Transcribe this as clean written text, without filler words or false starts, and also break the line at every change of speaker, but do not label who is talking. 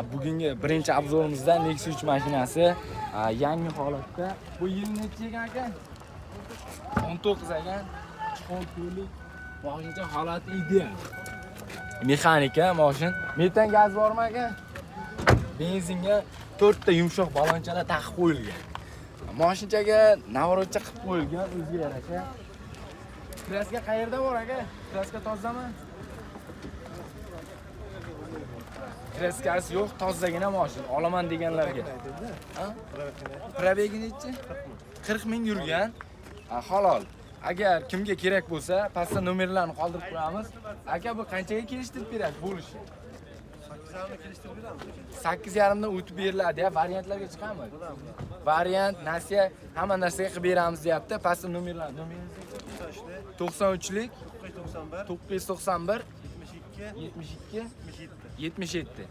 Bugungi birinchi obzorimizda Nexus 3 mashinasi yangi holatda. Bu yil necha ekan aka? 19 ekan. Chiqonto'lik. Mashina holati ideal. Mexanika mashin. Metan gaz bormi aka? Benzinga 4 ta yumshoq balonchalar taqib qo'yilgan. Mashinchaga navorotcha qilib qo'yilgan, o'ziga yarasha. Kraska qayerda bor aka? Kraska tozami? Kraskasi yo'q, tozagina mashina. Olaman deganlarga. Ha? Probegi nechi? 40 ming yurgan. Halol. Agar kimga kerak bo'lsa, pastda nomerlarni qoldirib qo'yamiz. Aka, bu qanchaga kelishtirib beradi bo'lishi? 8,5 dan o'tib beriladi, variantlarga chiqami? Variant, nasiya, hamma narsaga qilib beramiz deyapti. Pastda nomerlar. Nomeringiz 93lik 991 72 72 77.